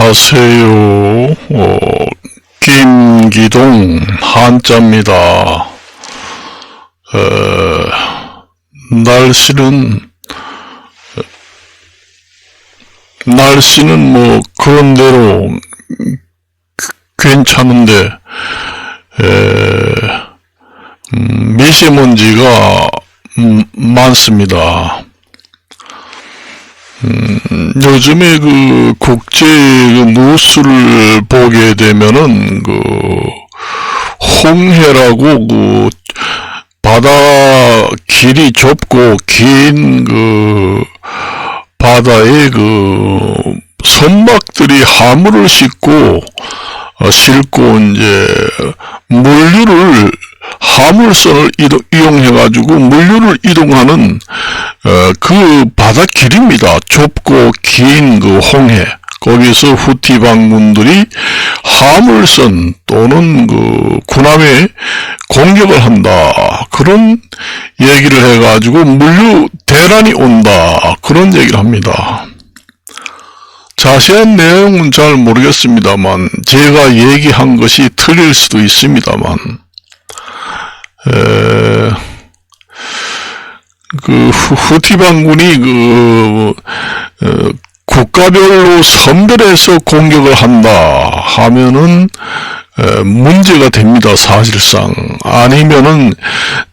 안녕하세요. 김기동 한자입니다. 날씨는 뭐 그런대로 괜찮은데 미세먼지가 많습니다. 요즘에 그 국제 뉴스를 보게 되면은 홍해라고 바다 길이 좁고 긴 바다에 선박들이 화물을 싣고 이제 물류를 화물선을 이용해가지고 물류를 이동하는 그 바닷길입니다. 좁고 긴 홍해. 거기서 후티 반군들이 화물선 또는 군함에 공격을 한다. 그런 얘기를 해가지고 물류 대란이 온다. 그런 얘기를 합니다. 자세한 내용은 잘 모르겠습니다만 제가 얘기한 것이 틀릴 수도 있습니다만 후티 반군이 국가별로 선별해서 공격을 한다 하면은 문제가 됩니다. 사실상. 아니면은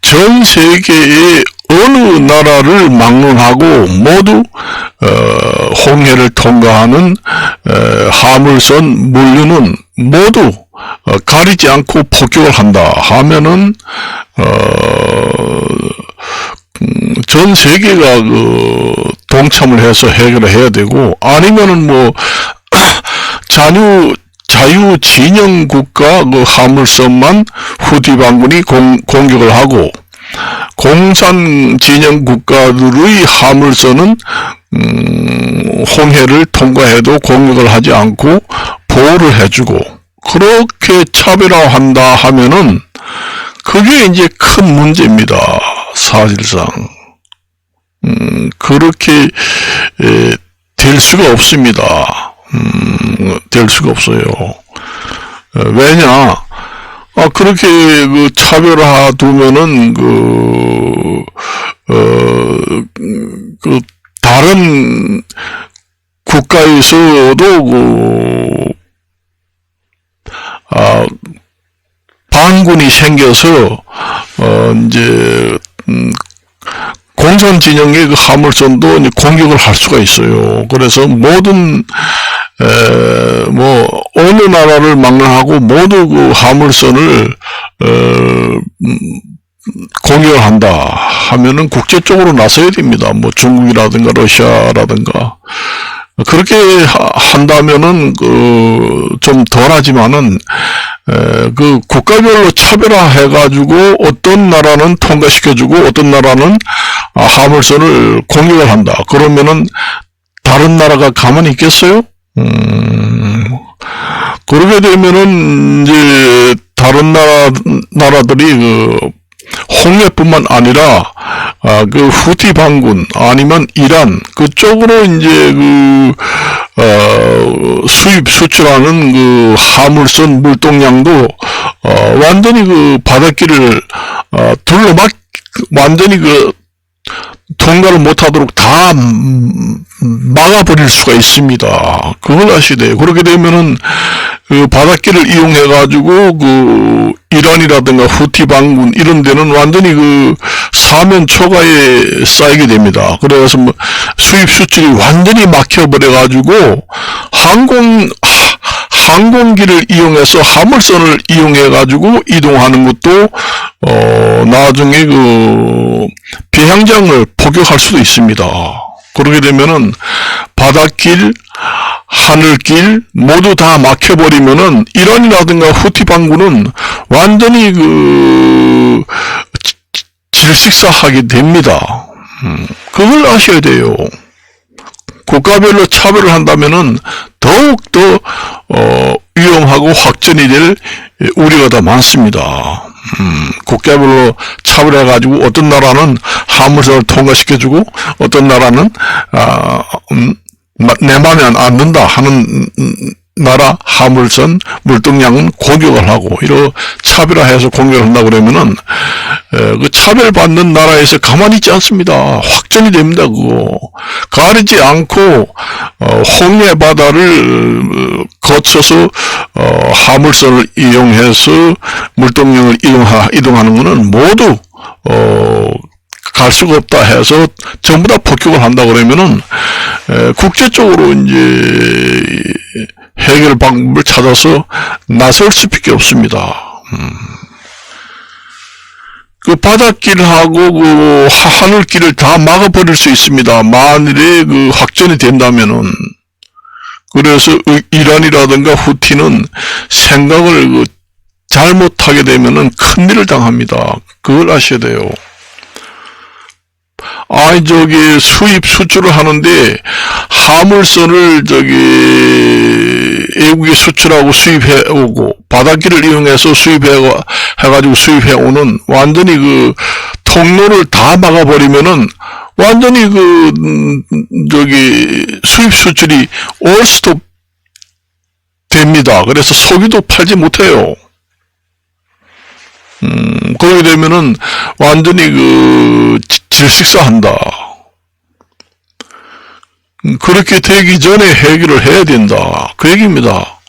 전 세계의 어느 나라를 막론하고 모두 홍해를 통과하는 화물선 물류는 모두 가리지 않고 폭격을 한다 하면은 전 세계가 동참을 해서 해결을 해야 되고, 아니면은 자유 진영 국가 화물선만 후티 반군이 공격을 하고, 공산 진영 국가들의 화물선은 홍해를 통과해도 공격을 하지 않고 보호를 해주고, 그렇게 차별화한다 하면은 그게 이제 큰 문제입니다. 사실상. 그렇게 될 수가 없습니다. 될 수가 없어요. 왜냐? 그렇게 차별화 두면은 다른 국가에서도 반군이 생겨서 이제 공산 진영의 화물선도 이제 공격을 할 수가 있어요. 그래서 모든 어느 나라를 막론하고 모두 화물선을 공격을 한다 하면은 국제적으로 나서야 됩니다. 중국이라든가 러시아라든가. 그렇게 한다면은 좀 덜하지만은 국가별로 차별화해가지고 어떤 나라는 통과시켜주고 어떤 나라는 화물선을 공격을 한다. 그러면은 다른 나라가 가만히 있겠어요? 그러게 되면은 이제 다른 나라들이 홍해뿐만 아니라 후티 반군 아니면 이란 그쪽으로 이제 수입 수출하는 화물선 물동량도 완전히 바닷길을 완전히 통과를 못하도록 다 막아버릴 수가 있습니다. 그걸 아셔야 돼요. 그렇게 되면은 바닷길을 이용해가지고 이란이라든가 후티 반군 이런 데는 완전히 사면 초과에 쌓이게 됩니다. 그래서 수입 수출이 완전히 막혀버려가지고 항공기를 이용해서 화물선을 이용해가지고 이동하는 것도 나중에 비행장을 폭격할 수도 있습니다. 그렇게 되면은 바닷길, 하늘길 모두 다 막혀버리면은 이란이라든가 후티 반군은 완전히 질식사하게 됩니다. 그걸 아셔야 돼요. 국가별로 차별을 한다면은 더욱더 위험하고 확전이 될 우려가 더 많습니다. 국가별로 차별해가지고 어떤 나라는 화물선을 통과시켜주고 어떤 나라는 내 맘에 안 든다 하는 나라 화물선, 물동량은 공격을 하고, 이런 차별화해서 공격을 한다 그러면은, 그 차별받는 나라에서 가만히 있지 않습니다. 확전이 됩니다, 그거. 가리지 않고, 홍해 바다를 거쳐서, 화물선을 이용해서 물동량을 이동하는 거는 모두, 갈 수가 없다 해서 전부 다 폭격을 한다 그러면은, 국제적으로 이제, 해결 방법을 찾아서 나설 수밖에 없습니다. 그 바닷길하고 그 하늘길을 다 막아버릴 수 있습니다. 만일에 그 확전이 된다면은. 그래서 이란이라든가 후티는 생각을 그 잘못하게 되면은 큰일을 당합니다. 그걸 아셔야 돼요. 수입 수출을 하는데 화물선을 외국에 수출하고 수입해 오고 바닷길을 이용해서 해가지고 수입해 오는 완전히 그 통로를 다 막아버리면은 완전히 수입 수출이 올 스톱 됩니다. 그래서 석유도 팔지 못해요. 그러게 되면은 완전히 질식사한다. 그렇게 되기 전에 해결을 해야 된다. 그 얘기입니다.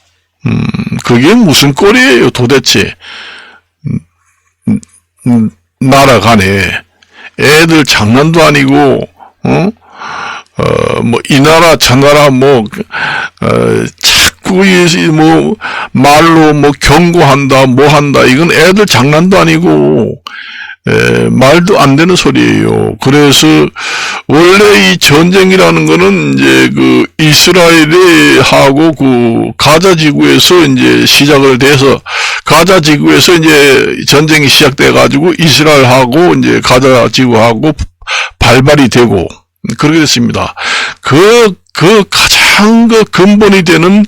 그게 무슨 꼴이에요, 도대체. 나라 간에. 애들 장난도 아니고, 이 나라, 저 나라, 자꾸, 말로 경고한다, 한다. 이건 애들 장난도 아니고, 말도 안 되는 소리예요. 그래서, 원래 이 전쟁이라는 거는 이제 이스라엘하고 가자 지구에서 이제 시작을 돼서, 가자 지구에서 이제 전쟁이 시작돼가지고 이스라엘하고 이제 가자 지구하고 발발이 되고, 그렇게 됐습니다. 가장 근본이 되는,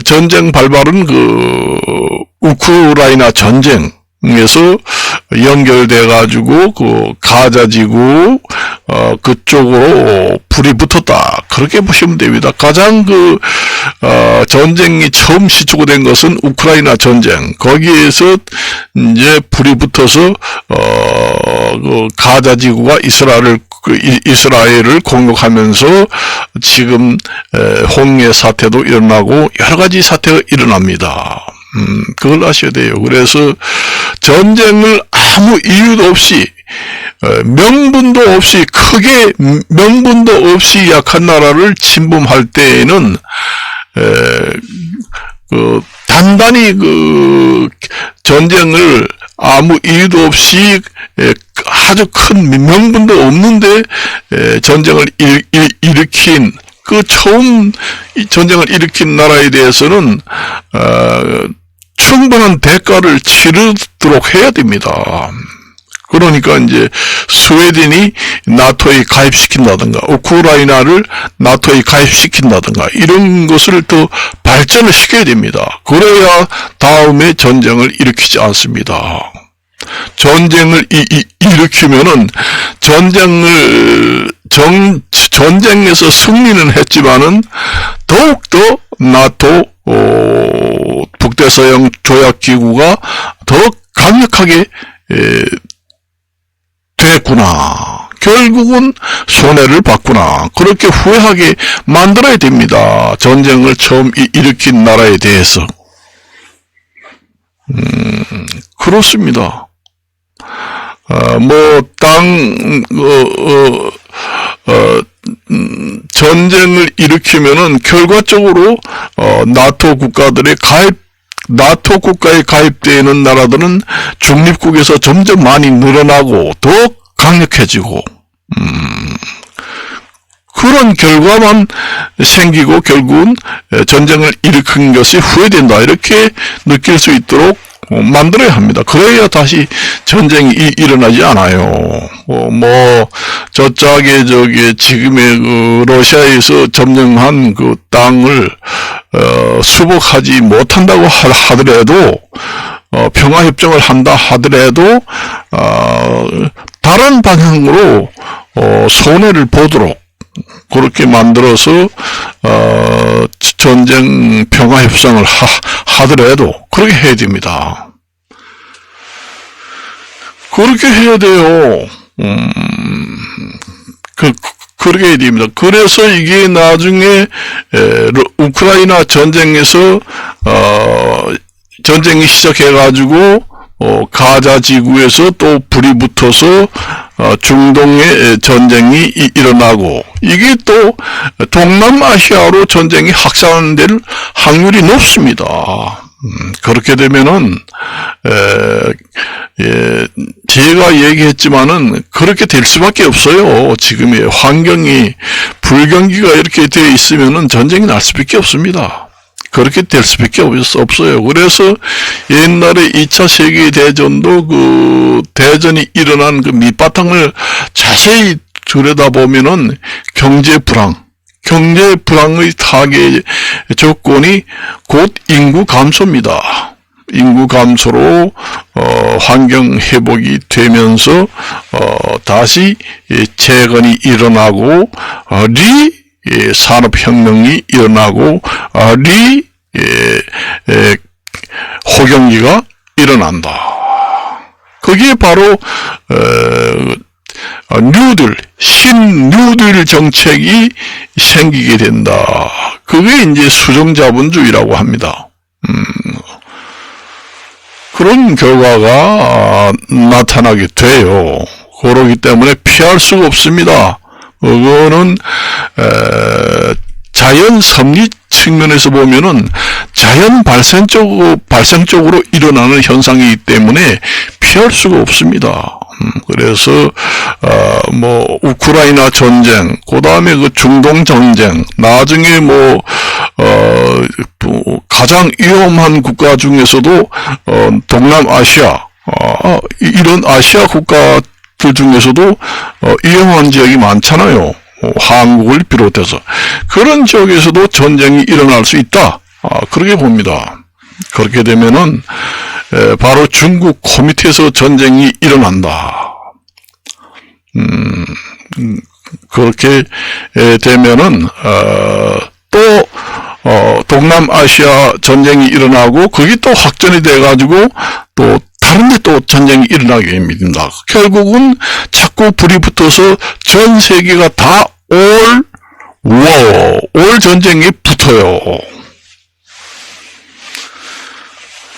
전쟁 발발은 우크라이나 전쟁에서 연결돼가지고, 가자지구, 그쪽으로 불이 붙었다. 그렇게 보시면 됩니다. 가장 전쟁이 처음 시초된 것은 우크라이나 전쟁. 거기에서 이제 불이 붙어서, 가자지구가 이스라엘을 공격하면서 지금 홍해 사태도 일어나고 여러 가지 사태가 일어납니다. 그걸 아셔야 돼요. 그래서 전쟁을 아무 이유도 없이 명분도 없이 크게 명분도 없이 약한 나라를 침범할 때에는 단단히 전쟁을 아무 이유도 없이 아주 큰 명분도 없는데 전쟁을 일으킨 처음 전쟁을 일으킨 나라에 대해서는 충분한 대가를 치르도록 해야 됩니다. 그러니까 이제 스웨덴이 나토에 가입시킨다든가 우크라이나를 나토에 가입시킨다든가 이런 것을 더 발전을 시켜야 됩니다. 그래야 다음에 전쟁을 일으키지 않습니다. 전쟁을 일으키면은 전쟁에서 승리는 했지만은 더욱더 나토 북대서양 조약기구가 더 강력하게 됐구나. 결국은 손해를 봤구나. 그렇게 후회하게 만들어야 됩니다. 전쟁을 처음 일으킨 나라에 대해서. 그렇습니다. 전쟁을 일으키면은 결과적으로 나토 국가에 가입되는 나라들은 중립국에서 점점 많이 늘어나고 더 강력해지고 그런 결과만 생기고 결국은 전쟁을 일으킨 것이 후회된다 이렇게 느낄 수 있도록 만들어야 합니다. 그래야 다시 전쟁이 일어나지 않아요. 저짝에 지금의 러시아에서 점령한 땅을 수복하지 못한다고 하더라도 평화협정을 한다 하더라도 다른 방향으로 손해를 보도록 그렇게 만들어서 전쟁 평화 협상을 하더라도 그렇게 해야 됩니다. 그렇게 해야 돼요. 그렇게 해야 됩니다. 그래서 이게 나중에 우크라이나 전쟁에서 전쟁이 시작해가지고 가자 지구에서 또 불이 붙어서 중동의 전쟁이 일어나고, 이게 또 동남아시아로 전쟁이 확산될 확률이 높습니다. 그렇게 되면은 제가 얘기했지만은 그렇게 될 수밖에 없어요. 지금의 환경이, 불경기가 이렇게 되어 있으면은 전쟁이 날 수밖에 없습니다. 그렇게 될 수밖에 없어요. 그래서 옛날에 2차 세계대전도 그 대전이 일어난 그 밑바탕을 자세히 들여다보면은 경제 불황의 타계 조건이 곧 인구 감소입니다. 인구 감소로 환경 회복이 되면서 다시 재건이 일어나고 산업혁명이 일어나고 호경기가 일어난다. 그게 바로 신뉴딜 정책이 생기게 된다. 그게 이제 수정자본주의라고 합니다. 그런 결과가 나타나게 돼요. 그러기 때문에 피할 수가 없습니다. 그거는 자연 섭리 측면에서 보면은 자연 발생적으로 일어나는 현상이기 때문에 피할 수가 없습니다. 그래서 우크라이나 전쟁, 그 다음에 그 중동 전쟁, 나중에 가장 위험한 국가 중에서도 동남아시아, 이런 아시아 국가들 중에서도 위험한 지역이 많잖아요. 한국을 비롯해서 그런 지역에서도 전쟁이 일어날 수 있다. 그렇게 봅니다. 그렇게 되면은 바로 중국 코미테에서 전쟁이 일어난다. 그렇게 되면은 또 동남아시아 전쟁이 일어나고 그게 또 확전이 돼가지고 또 다른데 또 전쟁이 일어나게 됩니다. 결국은 자꾸 불이 붙어서 전 세계가 다 올 전쟁이 붙어요.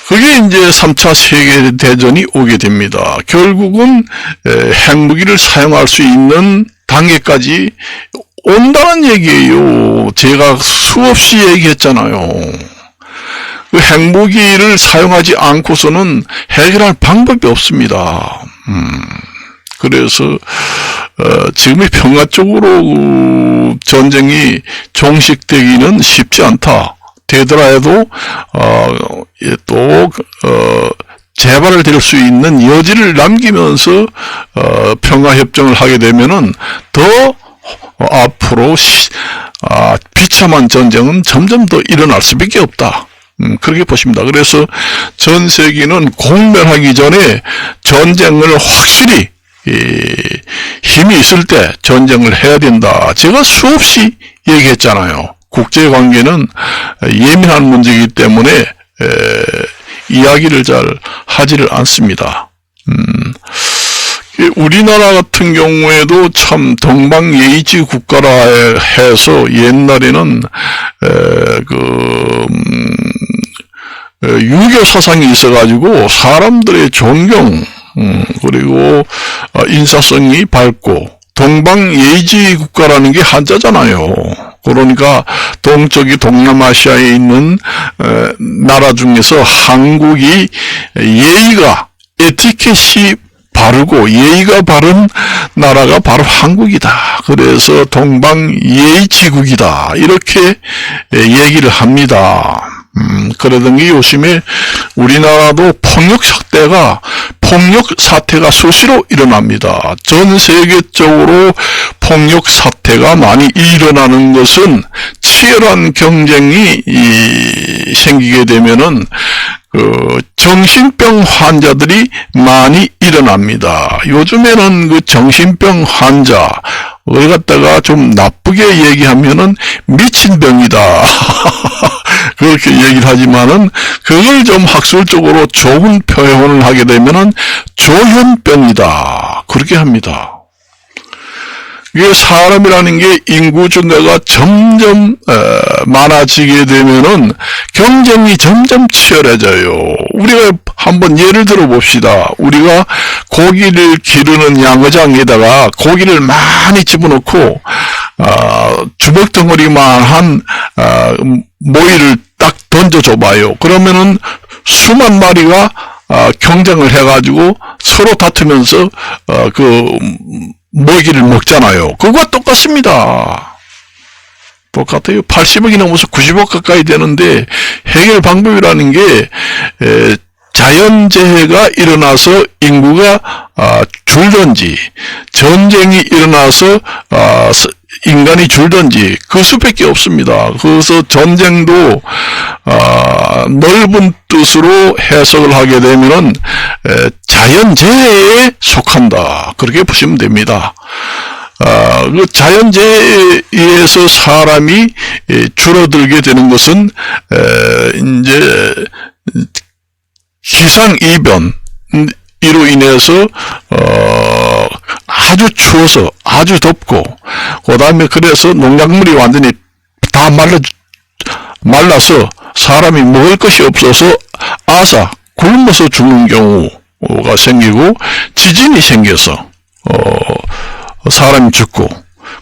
그게 이제 3차 세계대전이 오게 됩니다. 결국은 핵무기를 사용할 수 있는 단계까지 온다는 얘기예요. 제가 수없이 얘기했잖아요. 그 핵무기를 사용하지 않고서는 해결할 방법이 없습니다. 그래서 지금의 평화 쪽으로 전쟁이 종식되기는 쉽지 않다. 되더라도 또 재발을 될 수 있는 여지를 남기면서 평화협정을 하게 되면은 더 앞으로 비참한 전쟁은 점점 더 일어날 수밖에 없다. 그렇게 보십니다. 그래서 전 세계는 공멸하기 전에 전쟁을 확실히 힘이 있을 때 전쟁을 해야 된다. 제가 수없이 얘기했잖아요. 국제관계는 예민한 문제이기 때문에 이야기를 잘 하지를 않습니다. 우리나라 같은 경우에도 참 동방예의지 국가라 해서 옛날에는 유교 사상이 있어가지고 사람들의 존경 그리고 인사성이 밝고 동방예의지 국가라는 게 한자잖아요. 그러니까 동쪽이 동남아시아에 있는 나라 중에서 한국이 예의가 에티켓이 바르고 예의가 바른 나라가 바로 한국이다. 그래서 동방예의지국이다. 이렇게 얘기를 합니다. 그러던 게 요즘에 우리나라도 폭력 사태가 수시로 일어납니다. 전 세계적으로 폭력 사태가 많이 일어나는 것은 치열한 경쟁이 생기게 되면은 정신병 환자들이 많이 일어납니다. 요즘에는 그 정신병 환자, 그걸 갖다가 좀 나쁘게 얘기하면은 미친 병이다. 그렇게 얘기를 하지만은 그걸 좀 학술적으로 좋은 표현을 하게 되면은 조현병이다. 그렇게 합니다. 이게 사람이라는 게 인구 증가가 점점 많아지게 되면은 경쟁이 점점 치열해져요. 우리가 한번 예를 들어 봅시다. 우리가 고기를 기르는 양어장에다가 고기를 많이 집어넣고 주먹 덩어리만한 모이를 딱 던져줘봐요. 그러면은 수만 마리가 경쟁을 해가지고 서로 다투면서 먹이를 먹잖아요. 그거와 똑같습니다. 똑같아요. 80억이 넘어서 90억 가까이 되는데 해결 방법이라는 게 자연재해가 일어나서 인구가 줄든지 전쟁이 일어나서 인간이 줄든지 그 수밖에 없습니다. 그래서 전쟁도 넓은 뜻으로 해석을 하게 되면은 자연재해에 속한다. 그렇게 보시면 됩니다. 그 자연재해에서 사람이 줄어들게 되는 것은 이제 기상이변 이로 인해서 아주 추워서 아주 덥고 그 다음에 그래서 농작물이 완전히 다 말라서 사람이 먹을 것이 없어서 굶어서 죽는 경우가 생기고 지진이 생겨서 사람이 죽고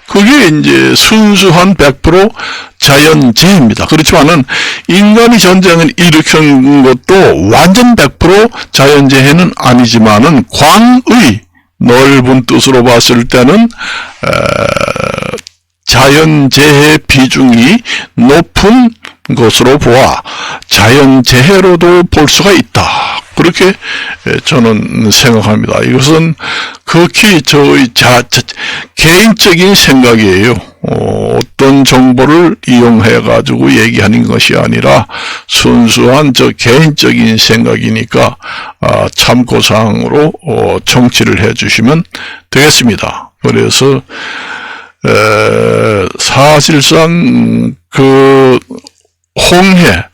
그게 이제 순수한 100% 자연재해입니다. 그렇지만은 인간이 전쟁을 일으킨 것도 완전 100% 자연재해는 아니지만은 광의 넓은 뜻으로 봤을 때는 자연재해 비중이 높은 것으로 보아 자연재해로도 볼 수가 있다. 그렇게 저는 생각합니다. 이것은 극히 저의 개인적인 생각이에요. 어떤 정보를 이용해 가지고 얘기하는 것이 아니라 순수한 저 개인적인 생각이니까 참고사항으로 청취를 해 주시면 되겠습니다. 그래서 사실상 그 홍해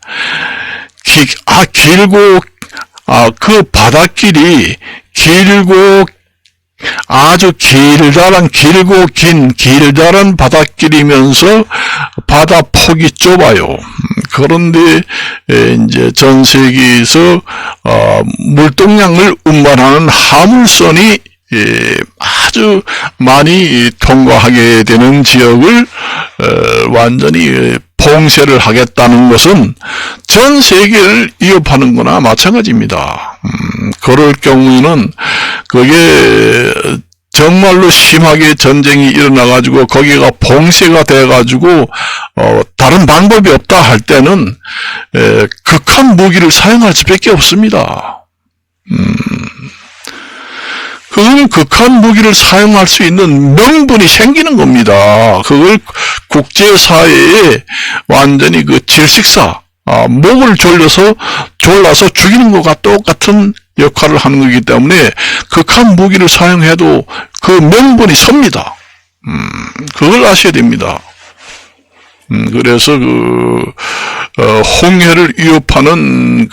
그 바닷길이 길고 아주 길다란 바닷길이면서 바다 폭이 좁아요. 그런데 이제 전 세계에서 물동량을 운반하는 화물선이 아주 많이 통과하게 되는 지역을 완전히 봉쇄를 하겠다는 것은 전 세계를 위협하는 거나 마찬가지입니다. 그럴 경우에는 그게 정말로 심하게 전쟁이 일어나가지고 거기가 봉쇄가 돼가지고 다른 방법이 없다 할 때는 극한 무기를 사용할 수밖에 없습니다. 그건 극한 무기를 사용할 수 있는 명분이 생기는 겁니다. 그걸 국제사회에 완전히 그 질식사, 목을 졸라서 죽이는 것과 똑같은 역할을 하는 거기 때문에 극한 무기를 사용해도 그 명분이 섭니다. 그걸 아셔야 됩니다. 그래서 홍해를 위협하는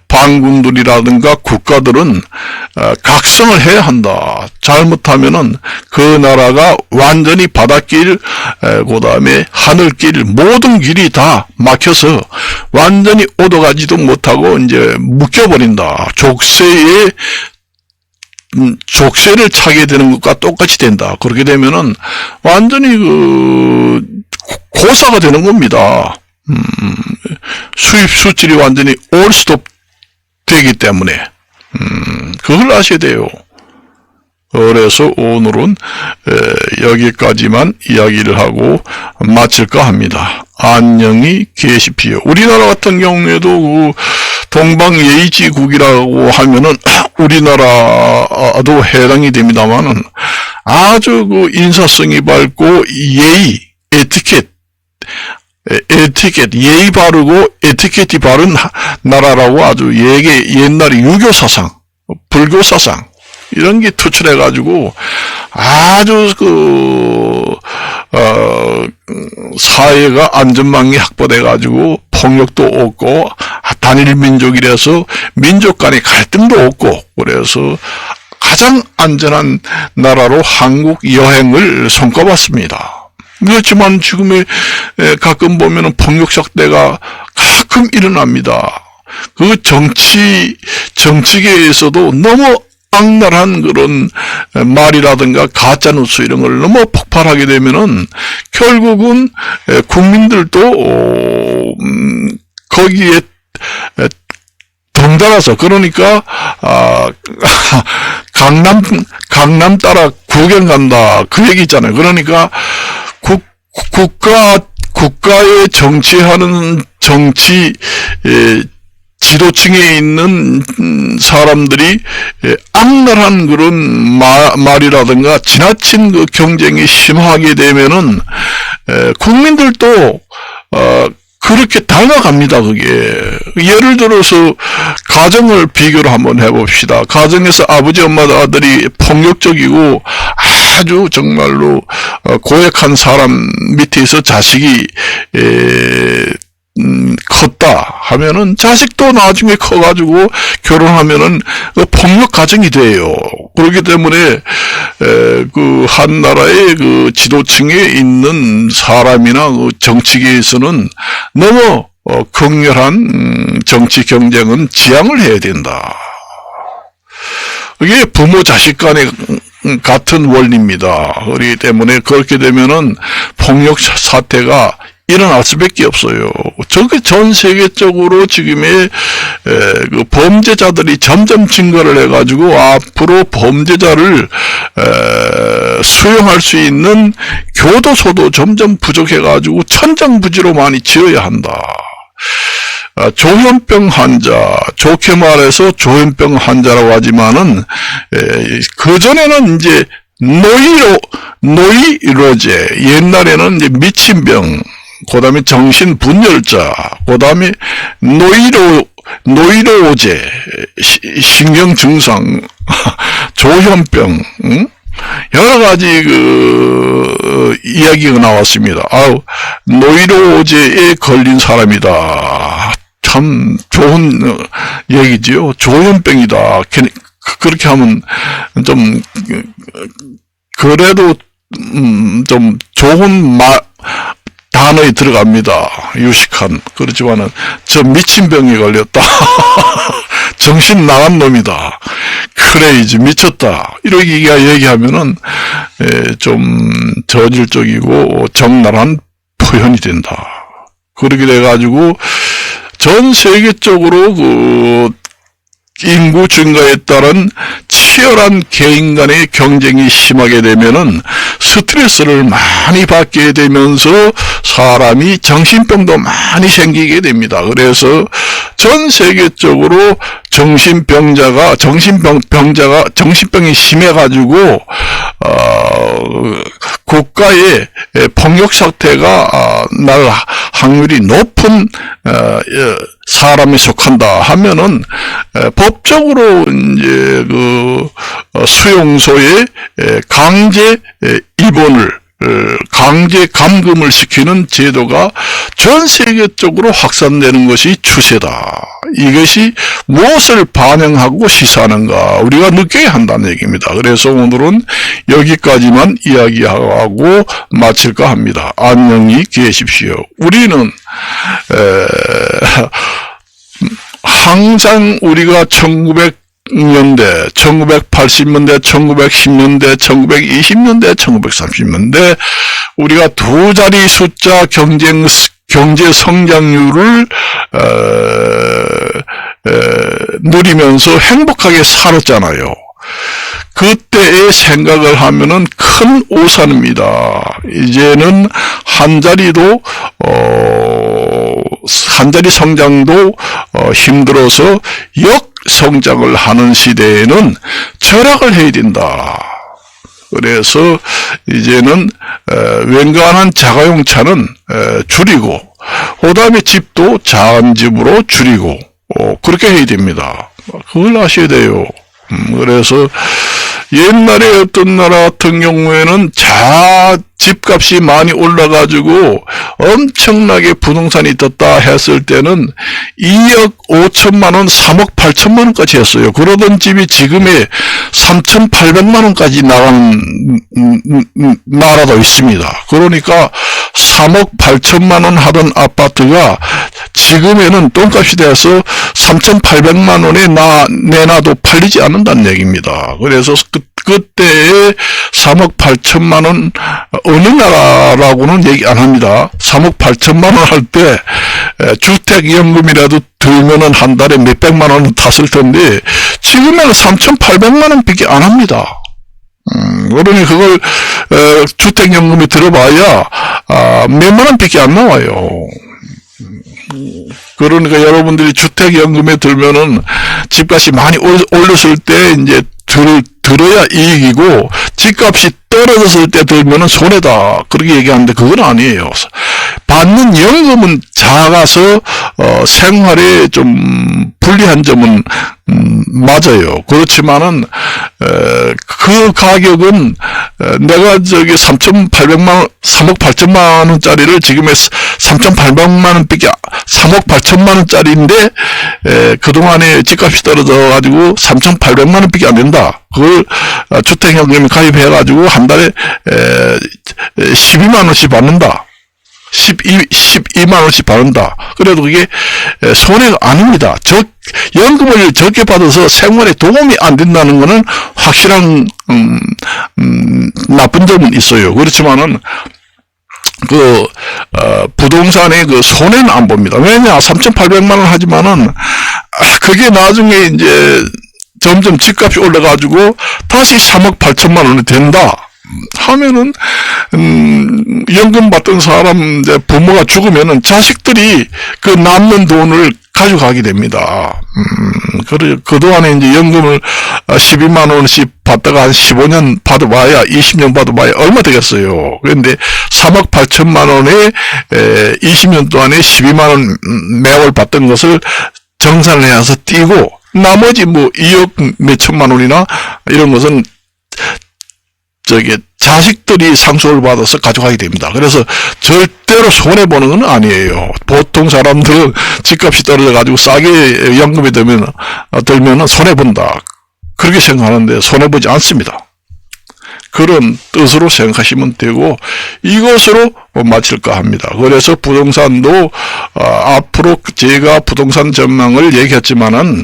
반군들이라든가 국가들은 각성을 해야 한다. 잘못하면은 그 나라가 완전히 바닷길, 그 다음에 하늘길, 모든 길이 다 막혀서 완전히 오도가지도 못하고 이제 묶여버린다. 족쇄를 차게 되는 것과 똑같이 된다. 그렇게 되면은 완전히 고사가 되는 겁니다. 수입 수출이 완전히 올스톱 되기 때문에 그걸 아셔야 돼요. 그래서 오늘은 여기까지만 이야기를 하고 마칠까 합니다. 안녕히 계십시오. 우리나라 같은 경우에도 동방예의지국이라고 하면은 우리나라도 해당이 됩니다만은 아주 인사성이 밝고 예의 바르고 에티켓이 바른 나라라고 아주 옛날에 유교 사상, 불교 사상, 이런 게 투철해가지고 아주 사회가 안전망이 확보돼가지고 폭력도 없고 단일 민족이라서 민족 간의 갈등도 없고 그래서 가장 안전한 나라로 한국 여행을 손꼽았습니다. 그렇지만 지금의 가끔 보면은 폭력 사태가 가끔 일어납니다. 그 정치계에서도 너무 악랄한 그런 말이라든가 가짜뉴스 이런 걸 너무 폭발하게 되면은 결국은 국민들도 거기에 덩달아서 그러니까 강남 따라 구경 간다 그 얘기 있잖아요. 그러니까 국가에 정치하는 정치 지도층에 있는 사람들이 악랄한 그런 말이라든가 지나친 그 경쟁이 심하게 되면은 국민들도 그렇게 닮아갑니다. 그게 예를 들어서 가정을 비교를 한번 해봅시다. 가정에서 아버지 엄마들이 폭력적이고 아주 정말로 고약한 사람 밑에서 자식이 컸다 하면은 자식도 나중에 커가지고 결혼하면은 폭력 가정이 돼요. 그렇기 때문에 그 한 나라의 그 지도층에 있는 사람이나 그 정치계에서는 너무 격렬한 정치 경쟁은 지양을 해야 된다. 이게 부모 자식 간의 같은 원리입니다. 그렇기 때문에 그렇게 되면은 폭력 사태가 일어날 수밖에 없어요. 저게 전 세계적으로 지금의 그 범죄자들이 점점 증가를 해가지고 앞으로 범죄자를 수용할 수 있는 교도소도 점점 부족해가지고 천정부지로 많이 지어야 한다. 조현병 환자, 좋게 말해서 조현병 환자라고 하지만은 그전에는 이제 노이로제, 옛날에는 이제 미친병, 그 다음에 정신분열자, 그 다음에 노이로제, 신경증상, 조현병, 여러 가지 이야기가 나왔습니다. 노이로제에 걸린 사람이다. 참 좋은 얘기지요. 조현병이다. 그렇게 하면 좀, 그래도, 좀 좋은 단어에 들어갑니다. 유식한. 그렇지만은, 저 미친병에 걸렸다. 정신 나간 놈이다. 크레이지, 미쳤다. 이렇게 얘기하면은, 좀 저질적이고 적나라한 표현이 된다. 그렇게 돼가지고, 전 세계적으로 인구 증가에 따른 치열한 개인 간의 경쟁이 심하게 되면은 스트레스를 많이 받게 되면서 사람이 정신병도 많이 생기게 됩니다. 그래서 전 세계적으로 정신병이 심해가지고, 국가의 폭력 사태가 날 확률이 높은, 사람에 속한다 하면은, 법적으로 이제 수용소에 강제 입원을 강제 감금을 시키는 제도가 전 세계적으로 확산되는 것이 추세다. 이것이 무엇을 반영하고 시사하는가 우리가 느껴야 한다는 얘기입니다. 그래서 오늘은 여기까지만 이야기하고 마칠까 합니다. 안녕히 계십시오. 우리는 항상 우리가 1900년대, 1980년대, 1910년대, 1920년대, 1930년대 우리가 두 자리 숫자 경제 성장률을 누리면서 행복하게 살았잖아요. 그때의 생각을 하면은 큰 오산입니다. 이제는 한 자리 성장도 힘들어서 역성장을 하는 시대에는 절약을 해야 된다. 그래서 이제는 웬간한 자가용 차는 줄이고 그 다음에 집도 작은 집으로 줄이고 그렇게 해야 됩니다. 그걸 아셔야 돼요. 그래서 옛날에 어떤 나라 같은 경우에는 집값이 많이 올라가지고 엄청나게 부동산이 떴다 했을 때는 2억 5천만 원, 3억 8천만 원까지 했어요. 그러던 집이 지금의 3,800만 원까지 나간 나라도 있습니다. 그러니까 3억 8천만 원 하던 아파트가 지금에는 똥값이 돼서 3,800만 원에 내놔도 팔리지 않는다는 얘기입니다. 그래서 그때에 3억 8천만 원 어느 나라라고는 얘기 안 합니다. 3억 8천만 원 할 때 주택연금이라도 들면은 한 달에 몇백만 원 탔을 텐데 지금에는 3,800만 원밖에 안 합니다. 그러니 그걸 주택연금이 들어봐야 몇만 원밖에 안 나와요. 그러니까 여러분들이 주택연금에 들면은 집값이 많이 올렸을 때 이제 들어야 이익이고 집값이 떨어졌을 때 들면은 손해다 그렇게 얘기하는데 그건 아니에요. 받는 연금은 작아서 생활에 좀 불리한 점은 맞아요. 그렇지만은 그 가격은 내가 3,800만 원, 3억 8천만 원짜리를 지금의 3,800만 원밖에 3억 8천만 원짜리인데 그동안에 집값이 떨어져 가지고 3,800만 원밖에 안 된다. 그걸 주택연금에 가입해-가지고 한 달에 12만 원씩 받는다. 12만 원씩 받는다. 그래도 그게 손해가 아닙니다. 연금을 적게 받아서 생활에 도움이 안 된다는 것은 확실한 나쁜 점은 있어요. 그렇지만은 부동산의 손해는 안 봅니다. 왜냐? 3,800만 원 하지만은 그게 나중에 이제 점점 집값이 올라가지고 다시 3억 8천만 원이 된다 하면은 연금 받던 사람 이제 부모가 죽으면은 자식들이 그 남는 돈을 가져가게 됩니다. 그동안에 이제 연금을 12만 원씩 받다가 한 15년 받아봐야 20년 받아봐야 얼마 되겠어요. 그런데 3억 8천만 원에 20년 동안에 12만 원 매월 받던 것을 정산을 해서 띄고 나머지 2억 몇천만 원이나 이런 것은 자식들이 상속을 받아서 가져가게 됩니다. 그래서 절대로 손해보는 건 아니에요. 보통 사람들은 집값이 떨어져가지고 싸게 연금이 들면은 손해본다. 그렇게 생각하는데 손해보지 않습니다. 그런 뜻으로 생각하시면 되고 이것으로 마칠까 합니다. 그래서 부동산도 앞으로 제가 부동산 전망을 얘기했지만은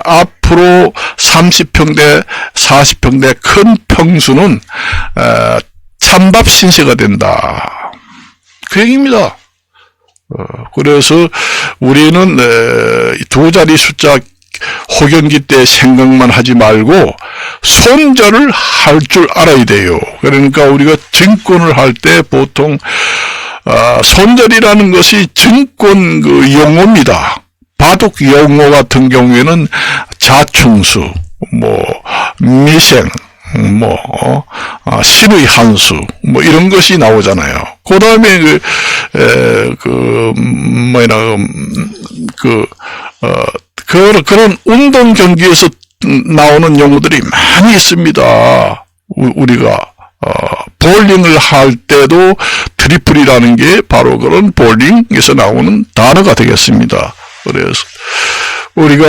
앞으로 30평대 40평대 큰 평수는 찬밥 신세가 된다. 그 얘기입니다. 그래서 우리는 두 자리 숫자 호경기 때 생각만 하지 말고 손절을 할 줄 알아야 돼요. 그러니까 우리가 증권을 할 때 보통 손절이라는 것이 증권 용어입니다. 바둑 용어 같은 경우에는 자충수, 미생, 신의 한수, 이런 것이 나오잖아요. 그 다음에 그런 운동 경기에서 나오는 용어들이 많이 있습니다. 우리가 볼링을 할 때도 트리플이라는 게 바로 그런 볼링에서 나오는 단어가 되겠습니다. 그래서 우리가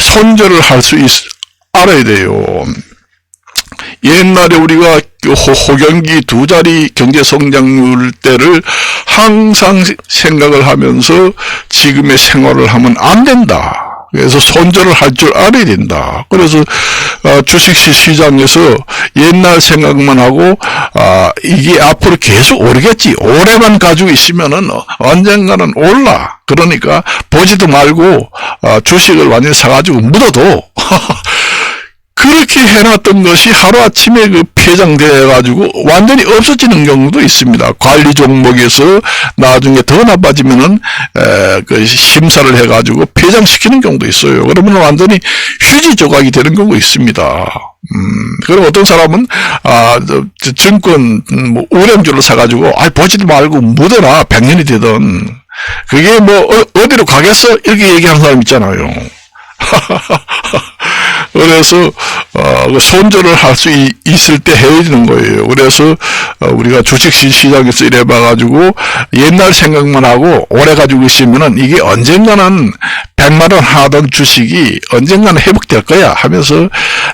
손절을 할 수 알아야 돼요. 옛날에 우리가 호경기 두 자리 경제 성장률 때를 항상 생각을 하면서 지금의 생활을 하면 안 된다. 그래서 손절을 할 줄 알아야 된다. 그래서 주식시장에서 옛날 생각만 하고 이게 앞으로 계속 오르겠지. 오래만 가지고 있으면은 언젠가는 올라. 그러니까 보지도 말고 주식을 완전히 사가지고 묻어도 그렇게 해놨던 것이 하루아침에 폐장돼가지고 완전히 없어지는 경우도 있습니다. 관리 종목에서 나중에 더 나빠지면은 심사를 해가지고 폐장시키는 경우도 있어요. 그러면 완전히 휴지 조각이 되는 경우가 있습니다. 그럼 어떤 사람은 증권 우량주를 사가지고 보지도 말고 묻어라 100년이 되든 그게 어디로 가겠어? 이렇게 얘기하는 사람 있잖아요. 그래서 그 손절을 할 수 있을 때 해야 되는 거예요. 그래서 우리가 주식시장에서 이래 봐가지고 옛날 생각만 하고 오래 가지고 있으면은 이게 언젠가는 100만 원 하던 주식이 언젠가는 회복될 거야 하면서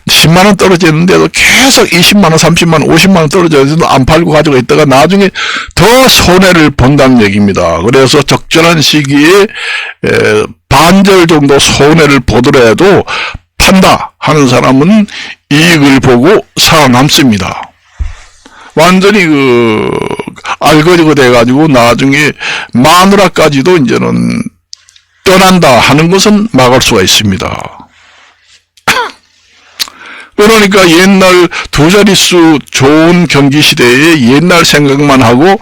10만 원 떨어지는데도 계속 20만 원, 30만 원, 50만 원 떨어져도 안 팔고 가지고 있다가 나중에 더 손해를 본다는 얘기입니다. 그래서 적절한 시기에 반절 정도 손해를 보더라도 판다 하는 사람은 이익을 보고 살아남습니다. 완전히 알거리가 돼가지고 나중에 마누라까지도 이제는 떠난다 하는 것은 막을 수가 있습니다. 그러니까 옛날 두 자릿수 좋은 경기 시대에 옛날 생각만 하고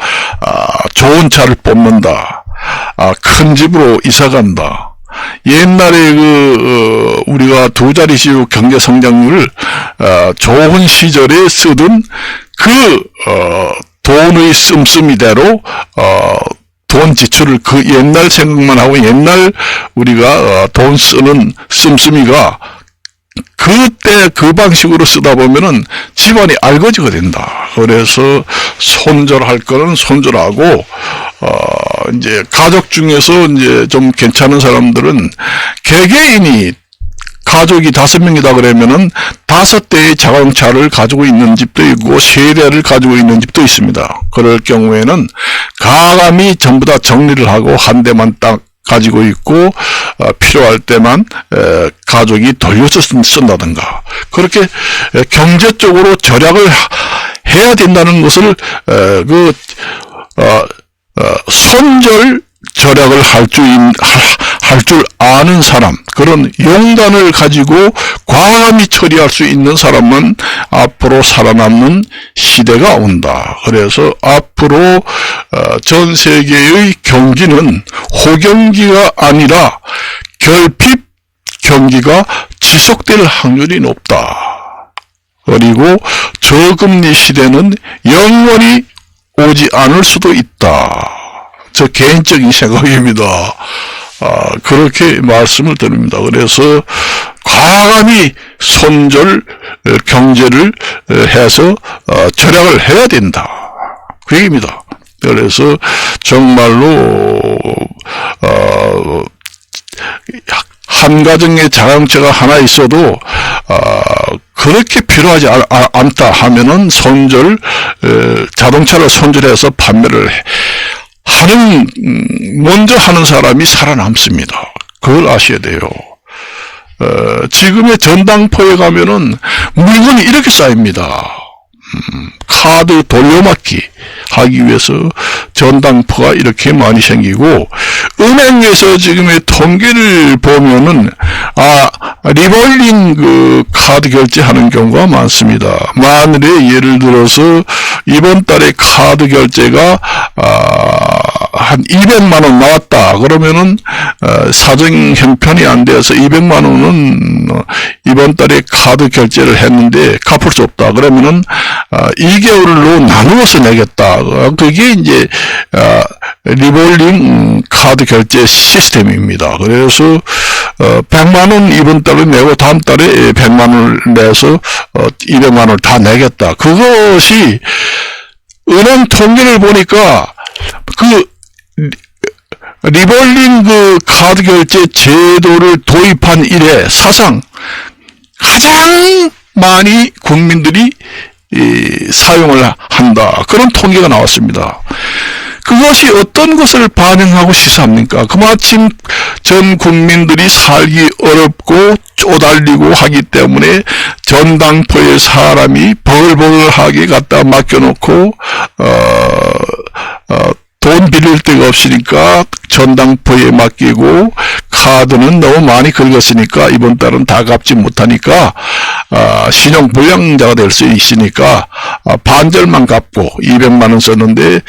좋은 차를 뽑는다. 큰 집으로 이사 간다. 옛날에 우리가 두 자릿수 경제 성장률을 좋은 시절에 쓰던 돈의 씀씀이대로 돈 지출을 옛날 생각만 하고 옛날 우리가 돈 쓰는 씀씀이가 그때 그 방식으로 쓰다 보면은 집안이 알거지가 된다. 그래서 손절할 거는 손절하고, 이제 가족 중에서 이제 좀 괜찮은 사람들은 개개인이 가족이 5명이다 그러면은 5대의 자동차를 가지고 있는 집도 있고 3대를 가지고 있는 집도 있습니다. 그럴 경우에는 가감이 전부 다 정리를 하고 한 대만 딱 가지고 있고 필요할 때만 가족이 돌려서 쓴다든가 그렇게 경제적으로 절약을 해야 된다는 것을 손절 절약을 할 줄 아는 사람, 그런 용단을 가지고 과감히 처리할 수 있는 사람은 앞으로 살아남는 시대가 온다. 그래서 앞으로 전 세계의 경기는 호경기가 아니라 결핍 경기가 지속될 확률이 높다. 그리고 저금리 시대는 영원히 오지 않을 수도 있다. 저 개인적인 생각입니다. 그렇게 말씀을 드립니다. 그래서 과감히 손절 경제를 해서 절약을 해야 된다. 그 얘기입니다. 그래서 정말로 한 가정에 자동차가 하나 있어도 그렇게 필요하지 않다 하면은 자동차를 손절해서 판매를 먼저 하는 사람이 살아남습니다. 그걸 아셔야 돼요. 지금의 전당포에 가면은 물건이 이렇게 쌓입니다. 카드 돌려막기 하기 위해서 전당포가 이렇게 많이 생기고, 은행에서 지금의 통계를 보면은 리볼링 카드 결제하는 경우가 많습니다. 만일에 예를 들어서 이번 달에 카드 결제가 한 200만 원 나왔다 그러면은 사정 형편이 안 돼서 200만 원은 이번 달에 카드 결제를 했는데 갚을 수 없다 그러면은 2개월로 나누어서 내겠다. 그게 이제 리볼링 카드 결제 시스템입니다. 그래서 100만 원 이번 달에 내고 다음 달에 100만 원을 내서 200만 원을 다 내겠다. 그것이 은행 통계를 보니까 리볼링 카드 결제 제도를 도입한 이래 사상 가장 많이 국민들이 사용을 한다. 그런 통계가 나왔습니다. 그것이 어떤 것을 반영하고 시사합니까? 그마침 전 국민들이 살기 어렵고 쪼달리고 하기 때문에 전당포에 사람이 버글버글하게 갖다 맡겨놓고 돈 빌릴 데가 없으니까 전당포에 맡기고, 카드는 너무 많이 긁었으니까 이번 달은 다 갚지 못하니까 신용불량자가 될 수 있으니까 반절만 갚고 200만 원 썼는데,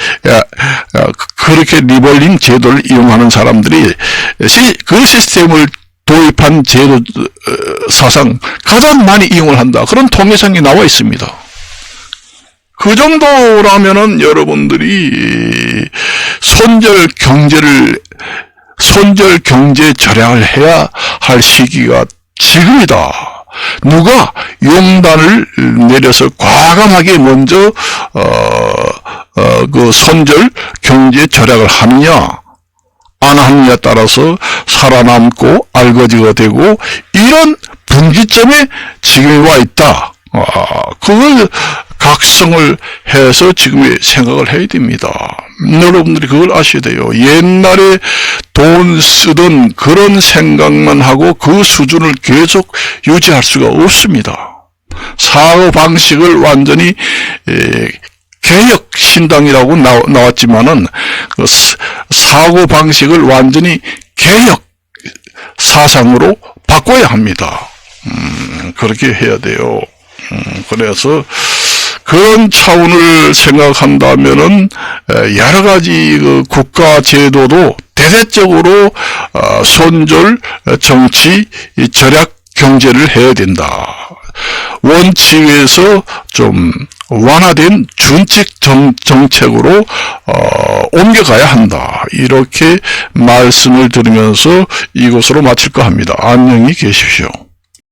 그렇게 리볼링 제도를 이용하는 사람들이 그 시스템을 도입한 제도 사상 가장 많이 이용을 한다. 그런 통계상이 나와 있습니다. 그 정도라면은 여러분들이 손절 경제 절약을 해야 할 시기가 지금이다. 누가 용단을 내려서 과감하게 먼저 그 손절 경제 절약을 하느냐 안 하느냐에 따라서 살아남고 알거지가 되고 이런 분기점에 지금 와 있다. 그걸 각성을 해서 지금의 생각을 해야 됩니다. 여러분들이 그걸 아셔야 돼요. 옛날에 돈 쓰던 그런 생각만 하고 그 수준을 계속 유지할 수가 없습니다. 사고 방식을 완전히 개혁 신당이라고 나왔지만은 그 사고 방식을 완전히 개혁 사상으로 바꿔야 합니다. 그렇게 해야 돼요. 그래서 그런 차원을 생각한다면은 여러 가지 그 국가 제도도 대대적으로 손절 정치 절약 경제를 해야 된다. 원칙에서 좀 완화된 준칙 정책으로 옮겨가야 한다. 이렇게 말씀을 드리면서 이것으로 마칠까 합니다. 안녕히 계십시오.